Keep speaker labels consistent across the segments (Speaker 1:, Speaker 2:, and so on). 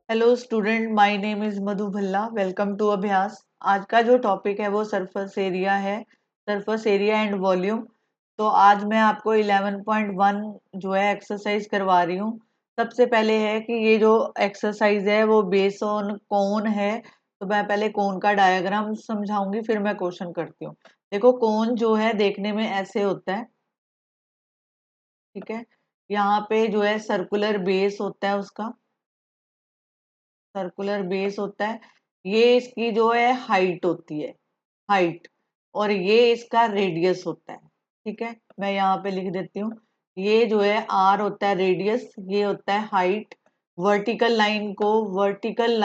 Speaker 1: Hello student, my name is Madhu Bhalla. Welcome to Abhyas. आज का जो टॉपिक है वो सरफेस एरिया है, सरफेस एरिया एंड वॉल्यूम। तो आज मैं आपको 11.1 जो है एक्सरसाइज करवा रही हूँ। सबसे पहले है कि ये जो एक्सरसाइज है वो बेस ऑन कोन है। तो मैं पहले कोन का डायग्राम समझाऊंगी, फिर मैं क्वेश्चन करती हूँ। देखो, कोन जो है देखने में ऐसे होता है, ठीक है। यहाँ पे जो है सर्कुलर बेस होता है, उसका सर्कुलर बेस होता है। ये इसकी जो है हाइट होती है, हाइट। और ये इसका रेडियस होता है, ठीक है। मैं यहाँ पे लिख देती हूँ। ये जो है आर होता है रेडियस, ये होता है हाइट। वर्टिकल लाइन को वर्टिकल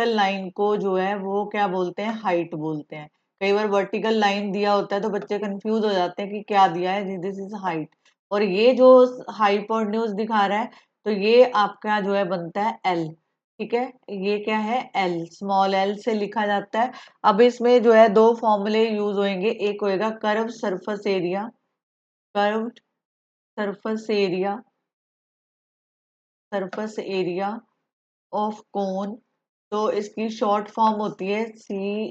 Speaker 1: लाइन को जो है वो क्या बोलते हैं, हाइट बोलते हैं। कई बार वर्टिकल लाइन दिया होता है तो बच्चे कंफ्यूज हो जाते हैं कि क्या दिया है, दिस इज हाइट। और ये जो हाइपोटेन्यूज दिखा रहा है, तो ये आपका जो है बनता है एल, ठीक है। ये क्या है, एल, स्मॉल एल से लिखा जाता है। अब इसमें जो है दो फॉर्मूले यूज होंगे। एक होएगा curve surface area, curved surface area, surface area of cone. तो इसकी शॉर्ट फॉर्म होती है C,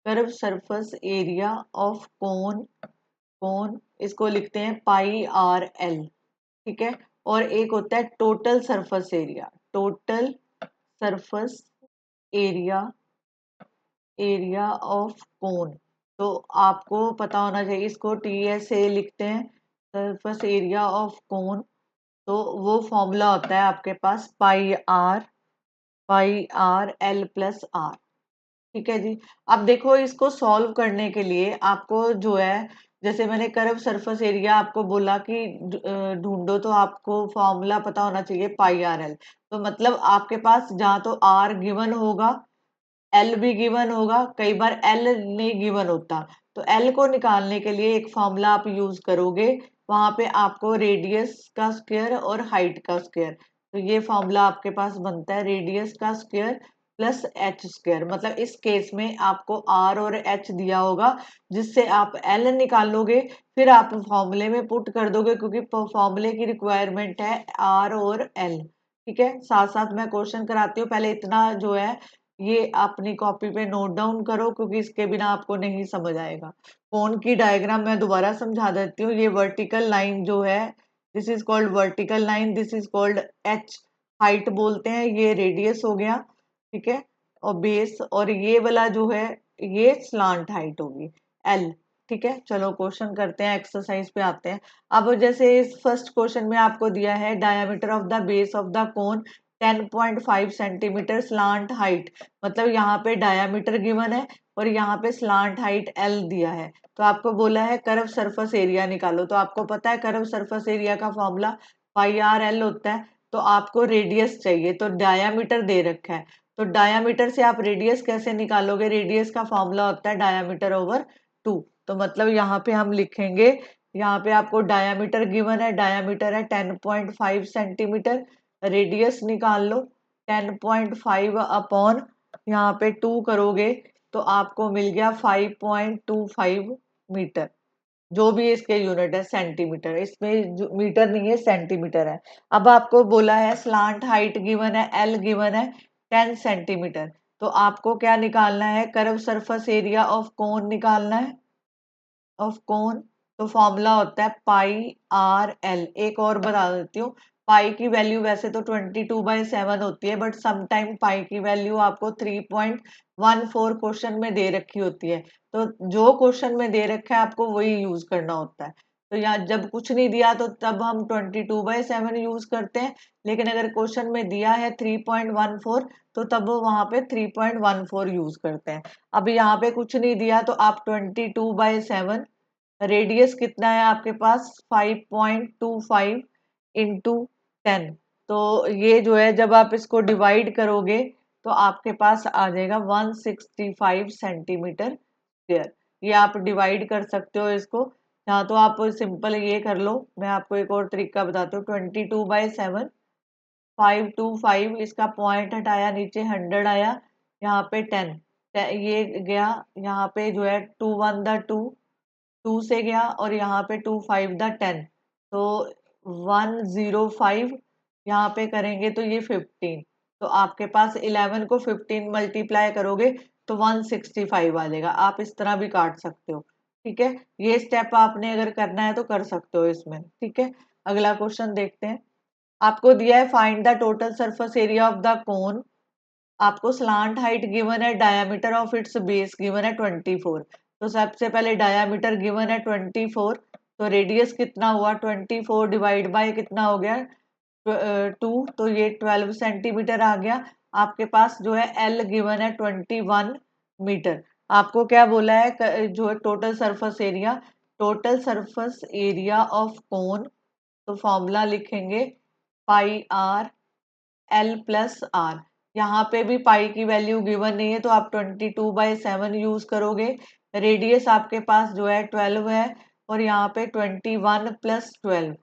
Speaker 1: curve surface area of cone. Cone इसको लिखते हैं पाई आर एल, ठीक है। और एक होता है total surface area, total surface area, area of cone. तो आपको पता होना चाहिए, इसको टी एस ए लिखते हैं, सरफेस एरिया ऑफ कोन। तो वो फॉर्मूला होता है आपके पास पाई आर एल प्लस आर, ठीक है जी। अब देखो, इसको सॉल्व करने के लिए आपको जो है, जैसे मैंने कर्व सरफेस एरिया आपको बोला कि ढूंढो, तो आपको फॉर्मूला पता होना चाहिए पाई आर एल। तो मतलब आपके पास जहाँ तो आर गिवन होगा, एल भी गिवन होगा। कई बार एल नहीं गिवन होता, तो एल को निकालने के लिए एक फॉर्मूला आप यूज करोगे। वहां पे आपको रेडियस का स्क्वायर और हाइट का स्क्वायर, तो ये फॉर्मूला आपके पास बनता है रेडियस का स्क्वायर प्लस एच स्क्वायर। मतलब इस केस में आपको आर और एच दिया होगा, जिससे आप एल निकालोगे, फिर आप फॉर्मूले में पुट कर दोगे, क्योंकि फॉर्मूले की रिक्वायरमेंट है आर और एल, ठीक है। साथ साथ मैं क्वेश्चन कराती हूँ, पहले इतना जो है ये अपनी कॉपी पे नोट डाउन करो, क्योंकि इसके बिना आपको नहीं समझ आएगा। कोन की डायग्राम मैं दोबारा समझा देती हूँ। ये वर्टिकल लाइन जो है, this is called vertical line, this is called H, height बोलते हैं। ये रेडियस हो गया, ठीक है, और बेस। और ये वाला जो है, ये स्लांट हाइट होगी, एल, ठीक है। चलो क्वेश्चन करते हैं, एक्सरसाइज पे आते हैं। अब जैसे इस फर्स्ट क्वेश्चन में आपको दिया है diameter of the base of the cone 10.5 centimetre, slant height. मतलब यहाँ पे डायामीटर गिवन है और यहाँ पे स्लांट हाइट एल दिया है। तो आपको बोला है कर्व सरफेस एरिया निकालो। तो आपको पता है कर्व सरफेस एरिया का फॉर्मूला पाई आर एल होता है। तो आपको रेडियस चाहिए, तो डायामीटर दे रखा है, तो डायामीटर से आप रेडियस कैसे निकालोगे? रेडियस का फॉर्मूला होता है डायामीटर ओवर 2। तो मतलब यहाँ पे हम लिखेंगे, यहाँ पे आपको डायामीटर गिवन है, डायामीटर है 10.5 सेंटीमीटर। रेडियस निकाल लो, 10.5 अपॉन यहाँ पे 2 करोगे तो आपको मिल गया 5.25 मीटर। जो भी इसके यूनिट है सेंटीमीटर, इसमें जो मीटर नहीं है सेंटीमीटर है। अब आपको बोला है स्लांट हाइट गिवन है, एल गिवन है 10 सेंटीमीटर। तो आपको क्या निकालना है? कर्व सरफेस एरिया ऑफ कोन निकालना है, ऑफ कोन। तो फॉर्मूला होता है पाई आर एल। एक और बता देती हूँ, पाई की वैल्यू वैसे तो 22/7 होती है, बट समटाइम पाई की वैल्यू आपको 3.14 क्वेश्चन में दे रखी होती है। तो जो क्वेश्चन में दे रखा है आपको वही यूज करना होता है। तो यहाँ जब कुछ नहीं दिया तो तब हम 22/7 यूज करते हैं, लेकिन अगर क्वेश्चन में दिया है 3.14 तो तब वहां पे 3.14 यूज करते हैं। अब यहाँ पे कुछ नहीं दिया तो आप 22/7, रेडियस कितना है आपके पास 5.25 इंटू 10। तो ये जो है जब आप इसको डिवाइड करोगे तो आपके पास आ जाएगा 165 सेंटीमीटर स्क्वायर। ये आप डिवाइड कर सकते हो इसको, या तो आप सिंपल ये कर लो। मैं आपको एक और तरीका बताती हूँ। 22/7, 525, इसका पॉइंट हटाया, नीचे 100 आया, यहाँ पे 10, ये गया, यहाँ पे जो है 2 1 2, 2 से गया, और यहाँ पे 2 5 10। तो 105, यहाँ पे करेंगे तो ये 15, तो आपके पास 11 को 15 मल्टीप्लाई करोगे तो 165 आ जाएगा। आप इस तरह भी काट सकते हो, ठीक है। ये स्टेप आपने अगर करना है तो कर सकते हो इसमें, ठीक है। अगला क्वेश्चन देखते हैं। आपको दिया है find the total surface area of the cone. आपको स्लांट हाइट गिवन है, diameter of its base given है 24। तो सबसे पहले डायामीटर गिवन है 24, तो रेडियस कितना हुआ 24 डिवाइड बाय कितना हो गया 2, तो ये 12 सेंटीमीटर आ गया। आपके पास जो है एल गिवन है 21 मीटर। आपको क्या बोला है जो है total surface area, total surface area of cone, तो फॉर्मूला लिखेंगे पाई आर एल प्लस आर। यहाँ पे भी पाई की वैल्यू गिवन नहीं है तो आप 22/7 यूज करोगे। रेडियस आपके पास जो है 12 है और यहाँ पे 21 + 12,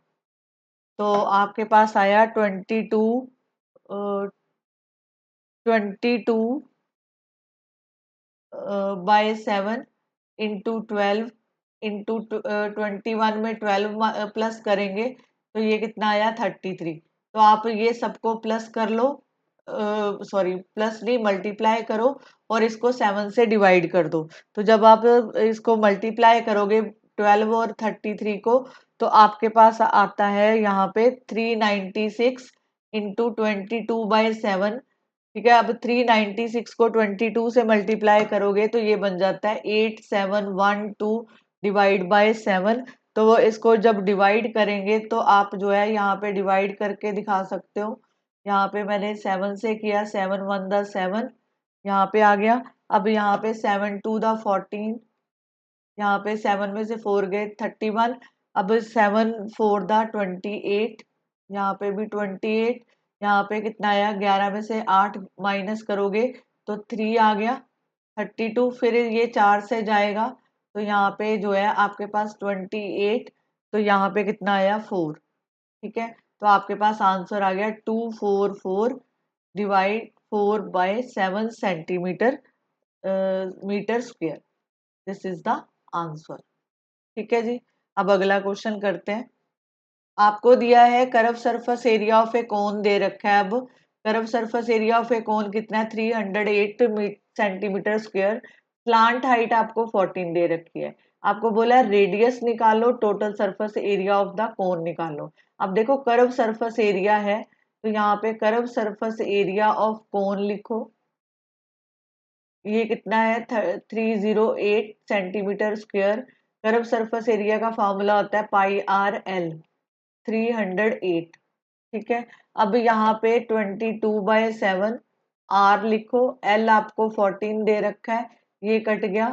Speaker 1: तो आपके पास आया 22/7 इंटू 12 इंटू 21 में 12 प्लस करेंगे तो ये कितना आया 33। तो आप ये सबको प्लस कर लो, सॉरी प्लस नहीं मल्टीप्लाई करो और इसको 7 से डिवाइड कर दो। तो जब आप इसको मल्टीप्लाई करोगे 12 और 33 को, तो आपके पास आता है यहाँ पे 396 इंटू 22/7, ठीक है। अब 396 को 22 से मल्टीप्लाई करोगे तो ये बन जाता है 8712 डिवाइड बाय 7। तो वो इसको जब डिवाइड करेंगे तो आप जो है यहाँ पे डिवाइड करके दिखा सकते हो। यहाँ पे मैंने 7 से किया, 7 1 द 7 यहाँ पे आ गया। अब यहाँ पे 7 2 द 14, यहाँ पे 7 में से 4 गए 31। अब 7 4 द 28, यहाँ पे भी 28। यहाँ पे कितना आया 11 में से 8 माइनस करोगे तो 3 आ गया 32। फिर ये 4 से जाएगा तो यहाँ पे जो है आपके पास 28, तो यहाँ पे कितना आया 4, ठीक है। तो आपके पास आंसर आ गया 244 divide 4/7 centimetre metre square. This is the answer, ठीक है जी। अब अगला क्वेश्चन करते हैं। आपको दिया है कर्व सरफेस एरिया ऑफ ए कोन दे रखा है। अब कर्व सरफेस एरिया ऑफ ए कोन कितना है 308 सेंटीमीटर स्क्वायर। स्लांट हाइट आपको 14 दे रखी है। आपको बोला रेडियस निकालो, total surface area of the cone निकालो। अब देखो कर्व सरफेस एरिया है तो यहाँ पे कर्व सरफेस एरिया ऑफ कोन लिखो। ये कितना है 308 centimetre square. Curve surface area का फॉर्मूला होता है पाई आर एल 308, ठीक है। अब यहाँ पे 22/7 आर लिखो, एल आपको 14 दे रखा है, ये कट गया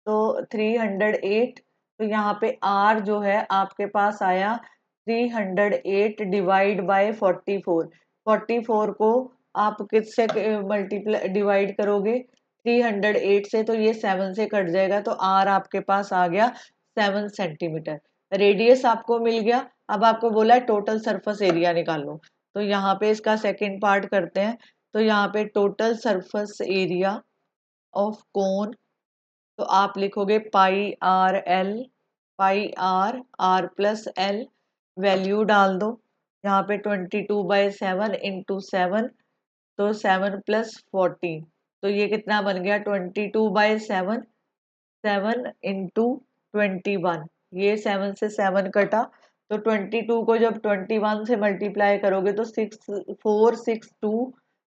Speaker 1: तो 308। तो यहाँ पे आर जो है आपके पास आया 308 डिवाइड बाय 44। 44 को आप किससे मल्टीप्लाई डिवाइड करोगे 308 से, तो ये 7 से कट जाएगा तो आर आपके पास आ गया 7 सेंटीमीटर। रेडियस आपको मिल गया। अब आपको बोला है टोटल सरफेस एरिया निकालो, तो यहाँ पे इसका सेकंड पार्ट करते हैं। तो यहाँ पे total surface area of cone, तो आप लिखोगे pi R L, pi R R plus L, value डाल दो। यहाँ पे 22/7 इंटू 7, तो 7 + 14, तो ये कितना बन गया 22/7, 7 इंटू 21। ये 7 से 7 कटा तो 22 को जब 21 से मल्टीप्लाई करोगे तो 6462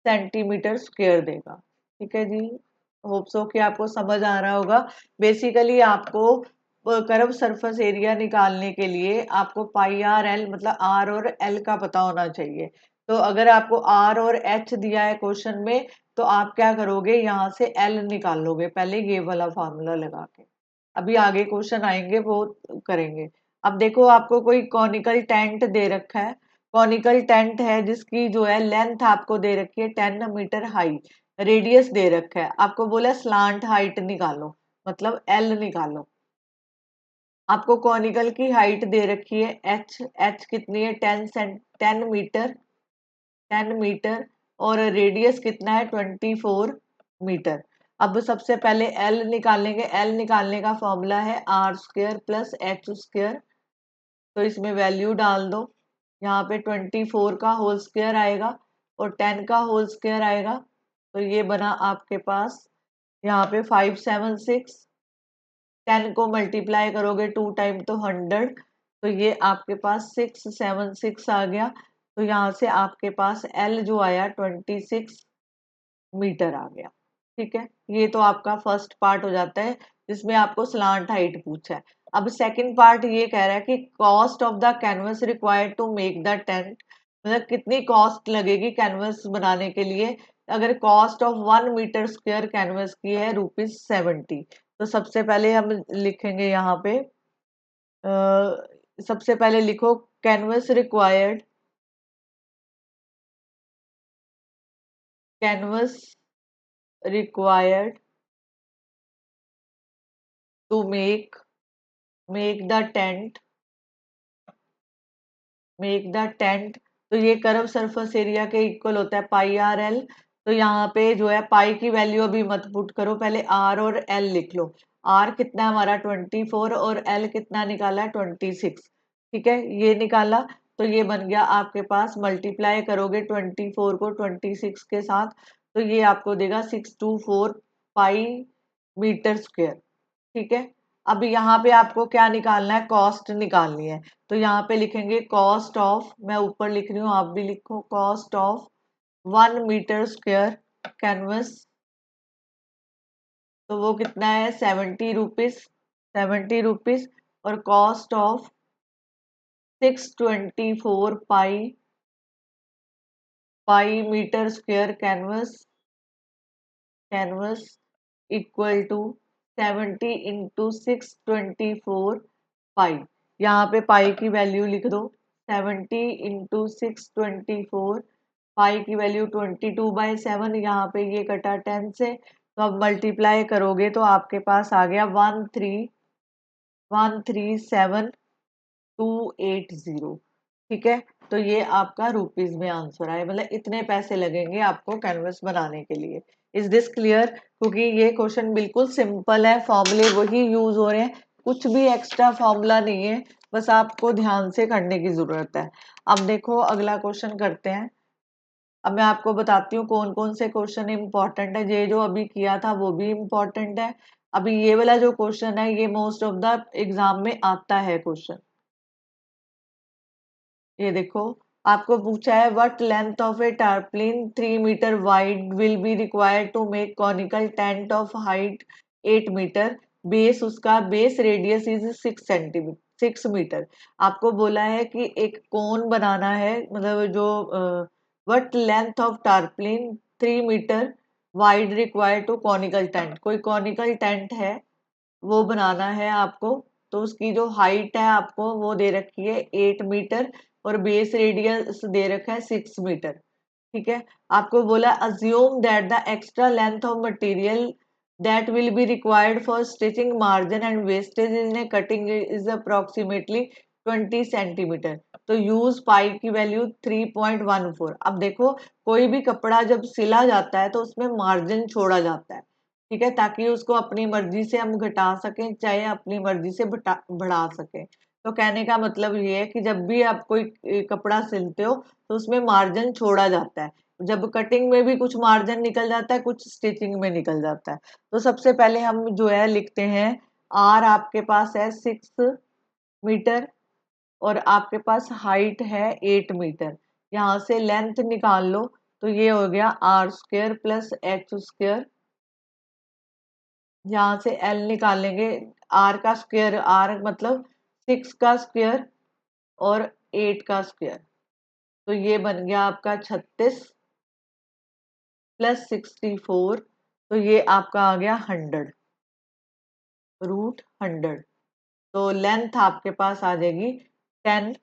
Speaker 1: सेंटीमीटर स्क्वायर देगा, ठीक है जी। होप सो कि आपको समझ आ रहा होगा। बेसिकली आपको कर्व सरफेस एरिया निकालने के लिए आपको पाई आर एल मतलब आर और एल का पता होना चाहिए। तो अगर आपको आर और एच दिया है क्वेश्चन में तो आप क्या करोगे यहाँ से एल निकाल लोगे पहले ये वाला फार्मूला लगा के। अभी आगे क्वेश्चन आएंगे वो करेंगे। अब देखो आपको कोई कॉनिकल टेंट दे रखा है। कॉनिकल टेंट है जिसकी जो है लेंथ आपको दे रखी है 10 मीटर हाई, रेडियस दे रखा है। आपको बोला स्लांट हाइट निकालो मतलब एल निकालो। आपको कॉनिकल की हाइट दे रखी है एच, एच कितनी है 10 मीटर, 10 मीटर, और रेडियस कितना है 24 मीटर। अब सबसे पहले एल निकालेंगे। एल निकालने का फॉर्मूला है R square plus H square, तो इसमें वैल्यू डाल दो। यहाँ पे 24 का होल स्क्वायर आएगा और 10 का होल स्क्वायर आएगा। तो ये बना आपके पास यहाँ पे 576। 10 को मल्टीप्लाई करोगे 2 टाइम तो 100। तो ये आपके पास 676 आ गया। तो यहाँ से आपके पास एल जो आया 26 मीटर आ गया। ठीक है, ये तो आपका फर्स्ट पार्ट हो जाता है जिसमें आपको स्लांट हाइट पूछा है। अब सेकंड पार्ट ये कह रहा है कि cost of the canvas required to make the tent, मतलब कितनी कॉस्ट लगेगी कैनवस बनाने के लिए। अगर cost of 1 metre square canvas की है ₹70। तो सबसे पहले हम लिखेंगे यहाँ पे, सबसे पहले लिखो canvas required, canvas required to make the tent, make the tent. तो ये कर्व सरफेस एरिया के इक्वल होता है पाई आर एल। तो यहाँ पे जो है पाई की वैल्यू अभी मत पुट करो, पहले आर और एल लिख लो। आर कितना है हमारा 24 और एल कितना निकाला है 26। ठीक है, ये निकाला। तो ये बन गया आपके पास, मल्टीप्लाई करोगे 24 को 26 के साथ तो ये आपको देगा 624 पाई मीटर स्क्वायर। ठीक है, अब यहाँ पे आपको क्या निकालना है, कॉस्ट निकालनी है। तो यहाँ पे लिखेंगे कॉस्ट ऑफ, मैं ऊपर लिख रही हूँ आप भी लिखो, cost of 1 metre square canvas. तो वो कितना है 70 रुपीज, 70 रुपीज। और cost of 624 pi, pi metre square canvas, canvas equal to 70 into 624 pi. यहाँ पे पाई की वैल्यू लिख दो, 70 इंटू 624, पाई की वैल्यू 22/7। यहाँ पे ये कटा 10 से, तो अब मल्टीप्लाई करोगे तो आपके पास आ गया 13,137,280। ठीक है, तो ये आपका रुपीज में आंसर आए, मतलब इतने पैसे लगेंगे आपको कैनवस बनाने के लिए। Is this clear? क्योंकि ये क्वेश्चन बिल्कुल सिंपल है, फॉर्मूले वही यूज हो रहे हैं, कुछ भी एक्स्ट्रा फॉर्मूला नहीं है, बस आपको ध्यान से करने की जरूरत है। अब देखो अगला क्वेश्चन करते हैं। अब मैं आपको बताती हूँ कौन कौन से क्वेश्चन इंपॉर्टेंट है। ये जो अभी किया था वो भी इंपॉर्टेंट है। अभी ये वाला जो क्वेश्चन है ये मोस्ट ऑफ द एग्जाम में आता है क्वेश्चन। ये देखो, आपको पूछा है what length of a tarpaulin 3 metre wide will be required to make conical tent of height 8 metre, base उसका base radius is 6 centimetre, 6 metre. आपको बोला है कि एक कोन बनाना है, मतलब जो what length of tarpaulin 3 metre wide required to conical tent, कोई कॉनिकल टेंट है वो बनाना है आपको। तो उसकी जो हाइट है आपको वो दे रखी है 8 मीटर और बेस रेडियस दे रखा है 6 मीटर। ठीक है, आपको बोला assume that the extra length of material that will be required for stitching margin and wastage in a cutting is approximately 20 centimetre. तो यूज पाई की वैल्यू 3.14। अब देखो, कोई भी कपड़ा जब सिला जाता है तो उसमें मार्जिन छोड़ा जाता है, ठीक है, ताकि उसको अपनी मर्जी से हम घटा सकें चाहे अपनी मर्जी से बढ़ा सकें। तो कहने का मतलब ये है कि जब भी आप कोई कपड़ा सिलते हो तो उसमें मार्जिन छोड़ा जाता है। जब कटिंग में भी कुछ मार्जिन निकल जाता है, कुछ स्टिचिंग में निकल जाता है। तो सबसे पहले हम जो है लिखते हैं, आर आपके पास है 6 मीटर और आपके पास हाइट है 8 मीटर। यहाँ से लेंथ निकाल लो, तो ये हो गया R square plus H square. यहाँ से एल निकालेंगे, आर का स्क्वायर, आर मतलब 6 का स्क्वायर और 8 का स्क्वायर। तो ये बन गया आपका 36 प्लस 64। तो ये आपका आ गया 100, √100। तो लेंथ आपके पास आ जाएगी 10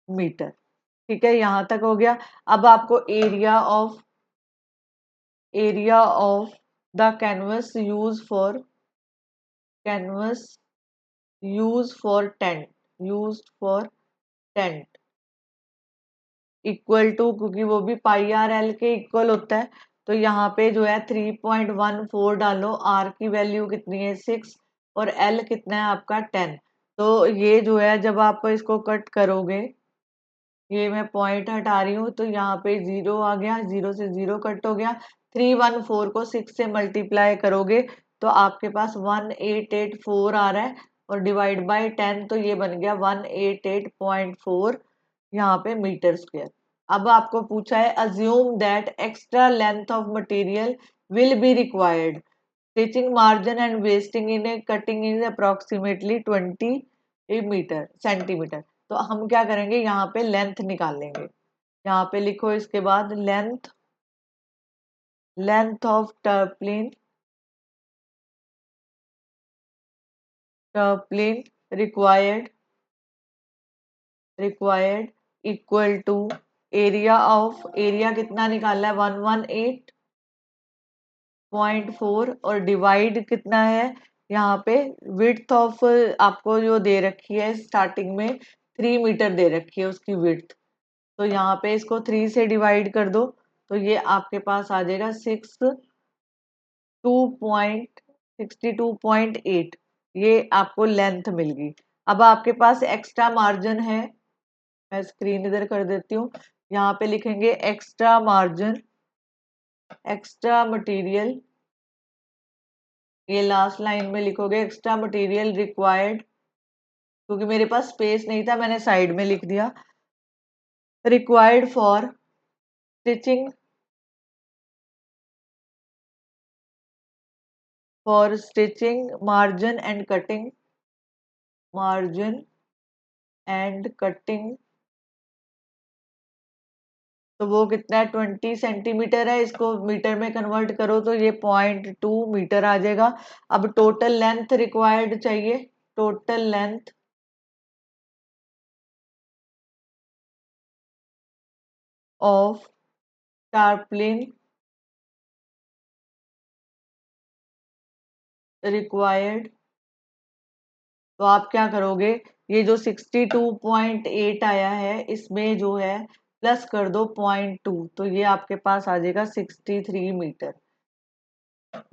Speaker 1: मीटर। ठीक है, यहाँ तक हो गया। अब आपको area of the canvas use for tent equal to, क्योंकि वो भी पाई आर एल के इक्वल होता है। तो यहाँ पे जो है 3.14 डालो, आर की वैल्यू कितनी है 6 और एल कितना है आपका 10। तो ये जो है जब आप इसको कट करोगे ये मैं पॉइंट हटा रही हूँ तो यहाँ पे 0 आ गया, 0 से 0 कट हो गया। 314 को 6 से मल्टीप्लाई करोगे तो आपके पास 1884 आ रहा है, और डिवाइड बाय 10 तो ये बन गया 188.4 यहाँ पे मीटर स्क्वायर। अब आपको पूछा है assume that extra length of material will be required, stitching margin and wasting in a cutting is approximately 20 metre centimetre. तो हम क्या करेंगे, यहाँ पे लेंथ निकाल लेंगे। यहाँ पे लिखो इसके बाद length, length of tarpaulin, tarpaulin required, required equal to area of, area कितना निकालना है 118.4, और डिवाइड कितना है यहाँ पे, विड्थ ऑफ आपको जो दे रखी है स्टार्टिंग में 3 मीटर दे रखी है उसकी विड्थ, तो यहाँ पे इसको 3 से डिवाइड कर दो तो ये आपके पास आ जाएगा 62.8, ये आपको लेंथ मिल गई। अब आपके पास एक्स्ट्रा मार्जिन है, मैं स्क्रीन इधर कर देती हूँ, यहाँ पे लिखेंगे एक्स्ट्रा मार्जिन, एक्स्ट्रा मटेरियल, ये लास्ट लाइन में लिखोगे एक्स्ट्रा मटेरियल रिक्वायर्ड, क्योंकि मेरे पास स्पेस नहीं था मैंने साइड में लिख दिया, required for stitching margin and cutting, margin and cutting, तो वो कितना है 20 सेंटीमीटर है, इसको मीटर में कन्वर्ट करो तो ये 0.2 मीटर आ जाएगा। अब टोटल लेंथ रिक्वायर्ड चाहिए, टोटल लेंथ ऑफ टार्पलिन रिक्वायर्ड, तो आप क्या करोगे, ये जो 62.8 आया है इसमें जो है प्लस कर दो 0.2, तो ये आपके पास आ जाएगा 63 मीटर।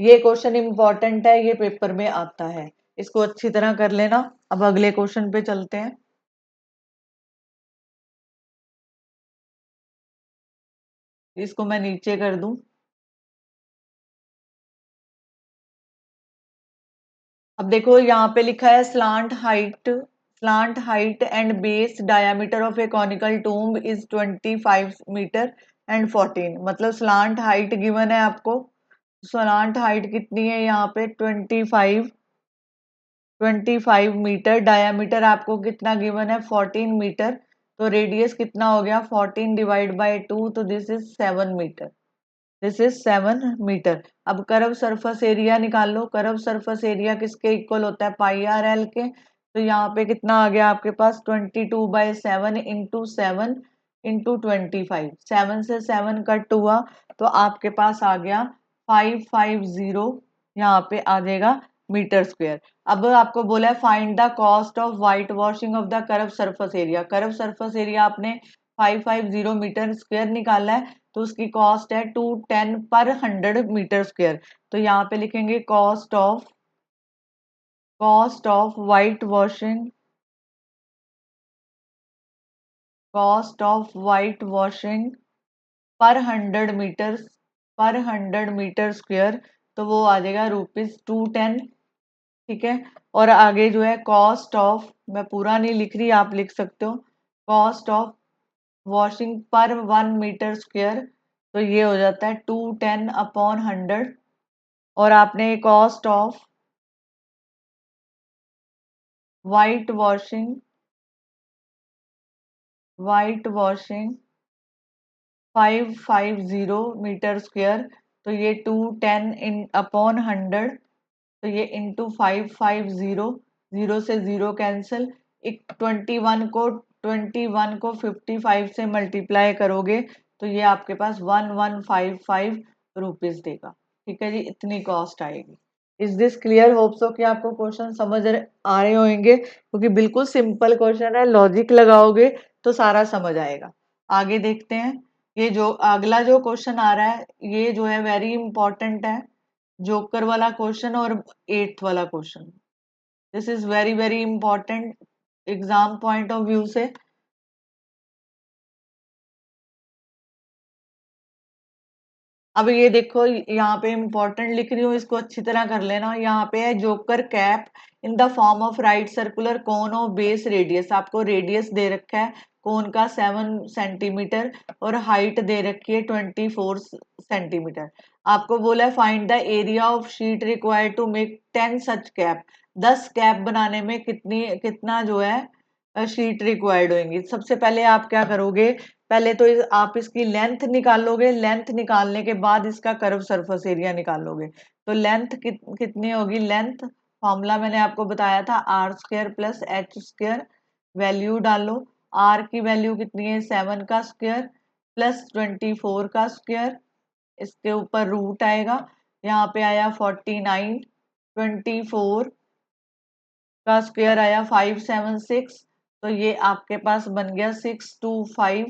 Speaker 1: ये क्वेश्चन इंपॉर्टेंट है, ये पेपर में आता है, इसको अच्छी तरह कर लेना। अब अगले क्वेश्चन पे चलते हैं। इसको मैं नीचे कर दूं। अब देखो यहाँ पे लिखा है slant height and base diameter of a conical tomb is 25 metre and 14, मतलब स्लांट हाइट गिवन है आपको, स्लांट हाइट कितनी है यहाँ पे 25 मीटर, डायामीटर आपको कितना गिवन है 14 मीटर, तो रेडियस कितना हो गया 14 डिवाइड बाय 2, तो this is 7 metre, this is 7 metre. अब कर्व सरफेस एरिया निकाल लो, कर्व सरफेस एरिया किसके इक्वल होता है पाई आर एल के, तो यहाँ पे कितना आ गया आपके पास 22/7 इंटू 7 इंटू 25, 7 से 7 कट हुआ तो आपके पास आ गया 550, यहाँ पे आ जाएगा मीटर स्क्वायर। अब आपको बोला है find the cost of white washing of the curve surface area, curve surface area आपने 550 मीटर स्क्वायर निकाला है, तो उसकी कॉस्ट है 210 पर 100 मीटर स्क्वायर। तो यहाँ पे लिखेंगे cost of white washing, cost of white washing पर 100 मीटर स्क्वायर, तो वो आ जाएगा ₹210। ठीक है, और आगे जो है कॉस्ट ऑफ, मैं पूरा नहीं लिख रही आप लिख सकते हो, कॉस्ट ऑफ वॉशिंग पर 1 मीटर स्क्वायर, तो ये हो जाता है 210/100। और आपने cost of white washing, white washing 550 metre square, तो ये 210/100, तो ये इंटू 550, 0 से 0 कैंसिल, 21 को 55 से मल्टीप्लाई करोगे तो ये आपके पास 1155 देगा। ठीक है जी, इतनी कॉस्ट आएगी। Is this clear? Hope so कि आपको क्वेश्चन समझ आ रहे होंगे, क्योंकि बिल्कुल सिंपल क्वेश्चन है, लॉजिक लगाओगे तो सारा समझ आएगा। आगे देखते हैं, ये जो अगला जो क्वेश्चन आ रहा है ये जो है वेरी इंपॉर्टेंट है, जोकर वाला क्वेश्चन और 8th वाला question, this is very very important exam point of view से। अब ये देखो यहाँ पे इंपॉर्टेंट लिख रही हूँ, इसको अच्छी तरह कर लेना। यहाँ पे है joker cap in the form of right circular cone of base radius. आपको रेडियस दे रखा है कोन का 7 सेंटीमीटर और हाइट दे रखी है 24 सेंटीमीटर। आपको बोला है find the area of sheet required to make 10 such cap. 10 cap बनाने में कितना जो है शीट रिक्वायर्ड होंगी। सबसे पहले आप क्या करोगे, पहले तो आप इसकी लेंथ निकालोगे, लेंथ निकालने के बाद इसका कर्व सरफेस एरिया निकालोगे। तो लेंथ कितनी होगी, लेंथ फॉर्मूला मैंने आपको बताया था r² प्लस h²। वैल्यू डालो, r की वैल्यू कितनी है 7 का स्क्वायर प्लस 24 का स्क्वायर, इसके ऊपर रूट आएगा। यहाँ पे आया 49, 24 का स्क्वायर आया 576। तो ये आपके पास बन गया 625।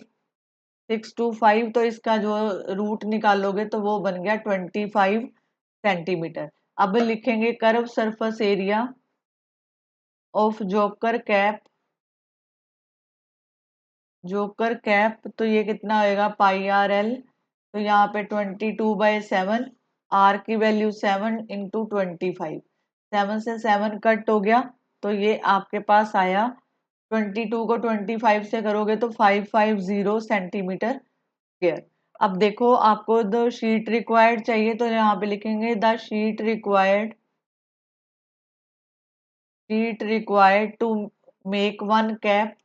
Speaker 1: 625 तो इसका जो रूट निकालोगे तो वो बन गया 25 सेंटीमीटर। अब लिखेंगे curve surface area of joker cap. Joker cap तो ये कितना होएगा पाई आर एल। तो यहाँ पे 22/7, आर की वैल्यू 7 इंटू 25। 7 से 7 कट हो गया तो ये आपके पास आया 22 को 25 से करोगे तो 550 सेंटीमीटर। अब देखो आपको द शीट रिक्वायर्ड चाहिए तो यहाँ पे लिखेंगे the sheet required to make one cap.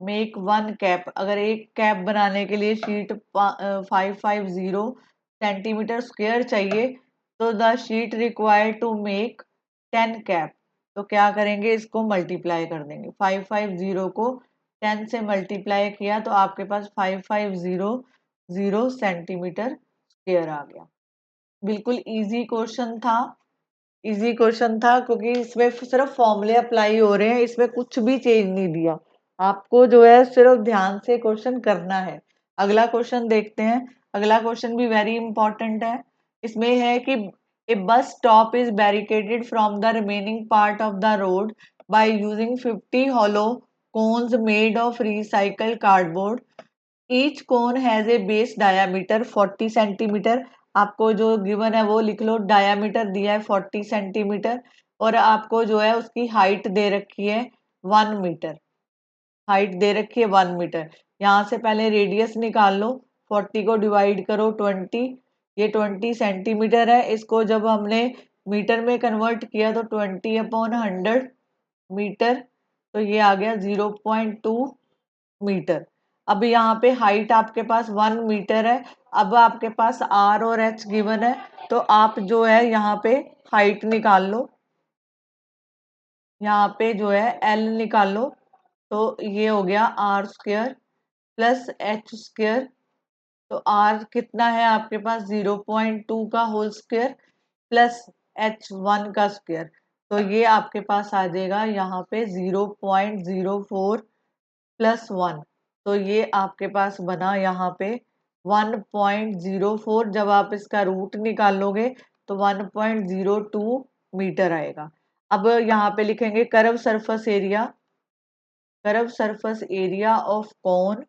Speaker 1: Make one cap, अगर एक कैप बनाने के लिए शीट 550 सेंटीमीटर स्क्वायर चाहिए तो the sheet required to make 10 cap. तो क्या करेंगे, इसको मल्टीप्लाई कर देंगे। 550 को 10 से मल्टीप्लाई किया तो आपके पास 5500 सेंटीमीटर स्क्वायर आ गया। बिल्कुल इजी क्वेश्चन था। इजी क्वेश्चन था क्योंकि इसमें सिर्फ फॉर्मूले अप्लाई हो रहे हैं, इसमें कुछ भी चेंज नहीं दिया। आपको जो है सिर्फ ध्यान से क्वेश्चन करना है। अगला क्वेश्चन देखते हैं। अगला क्वेश्चन भी वेरी इंपॉर्टेंट है। इसमें है कि a bus stop is barricaded from the remaining part of the road by using 50 hollow cones made of recycled cardboard। Each cone has a base diameter 40 centimetre. आपको जो गिवन है वो लिख लो, डायामीटर दिया है 40 सेंटीमीटर और आपको जो है उसकी हाइट दे रखी है 1 मीटर। हाइट दे रखी है 1 मीटर। यहाँ से पहले रेडियस निकाल लो, 40 को डिवाइड करो 20, ये 20 सेंटीमीटर है। इसको जब हमने मीटर में कन्वर्ट किया तो 20/100 मीटर। तो ये आ गया 0.2 मीटर। अब यहाँ पे हाइट आपके पास 1 मीटर है। अब आपके पास आर और एच गिवन है तो आप जो है यहाँ पे हाइट निकाल लो। यहाँ पे जो है एल निकालो तो ये हो गया r² प्लस h²। तो r कितना है आपके पास 0.2 का होल स्क्वायर प्लस h1 का स्क्वायर। तो ये आपके पास आ जाएगा यहाँ पे 0.04 प्लस 1। तो ये आपके पास बना यहाँ पे 1.04। जब आप इसका रूट निकालोगे तो 1.02 मीटर आएगा। अब यहाँ पे लिखेंगे curve surface area. Curve surface area of कोन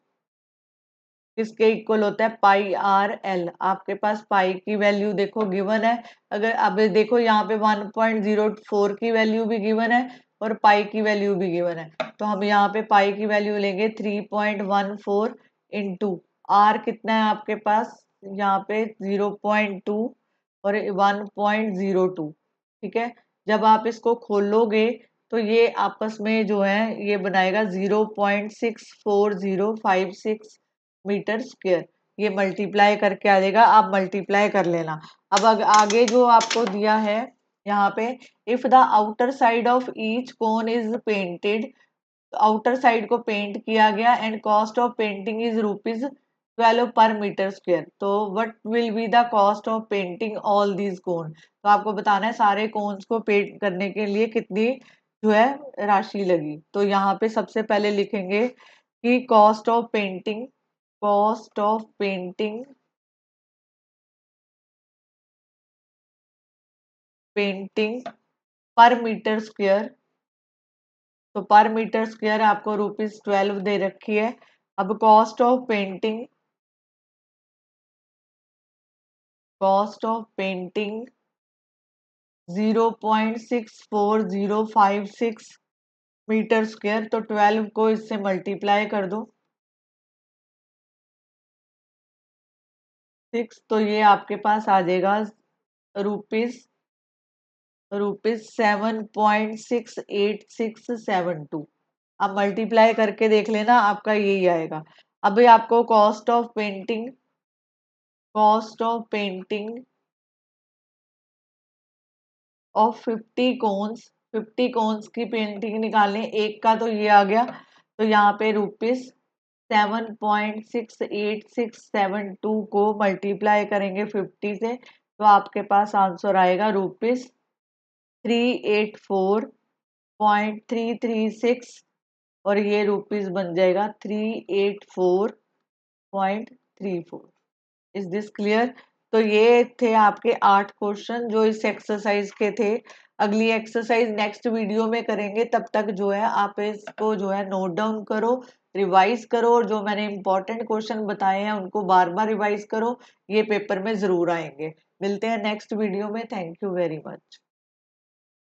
Speaker 1: किसके इक्वल होता है पाई आर एल। आपके पास पाई की वैल्यू देखो गिवन है। अगर अब देखो यहाँ पे 1.04 की वैल्यू भी गिवन है और पाई की वैल्यू भी गिवन है। तो हम यहाँ पे पाई की वैल्यू लेंगे 3.14 इंटू आर कितना है आपके पास यहाँ पे 0.2 और 1.02। ठीक है, जब आप इसको खोलोगे तो ये आपस में जो है ये बनाएगा 0.64056 मीटर स्क्वायर। ये मल्टीप्लाई करके आ जाएगा, आप मल्टीप्लाई कर लेना। अब आगे जो आपको दिया है यहाँ पे, if the outer side of each cone is painted. Outer side को पेंट किया गया and cost of painting is ₹12 per metre square. तो what will be the cost of painting all these cone. तो आपको बताना है सारे कोन्स को पेंट करने के लिए कितनी जो है राशि लगी। तो यहाँ पे सबसे पहले लिखेंगे कि कॉस्ट ऑफ पेंटिंग पर मीटर स्क्वायर। तो पर मीटर स्क्वायर आपको ₹12 दे रखी है। अब cost of painting cost of painting 0.64056 metre square, तो 12 को इससे मल्टीप्लाई कर दो 6, तो ये आपके पास आ जाएगा रुपीज रुपीज 7.68672। आप मल्टीप्लाई करके देख लेना, आपका यही आएगा। अभी आपको cost of painting of 50 cones की पेंटिंग निकालने, एक का तो ये आ गया, तो यहाँ पे रुपीज 7.68672 को मल्टीप्लाई करेंगे 50 से, तो आपके पास आंसर आएगा रुपीज 384.336, और ये रुपीज बन जाएगा 384.34। Is this clear? तो ये थे आपके 8 क्वेश्चन जो इस एक्सरसाइज के थे। अगली एक्सरसाइज नेक्स्ट वीडियो में करेंगे, तब तक जो है आप इसको जो है नोट डाउन करो, रिवाइज करो, और जो मैंने इंपॉर्टेंट क्वेश्चन बताए हैं उनको बार बार रिवाइज करो, ये पेपर में जरूर आएंगे। मिलते हैं नेक्स्ट वीडियो में। Thank you very much.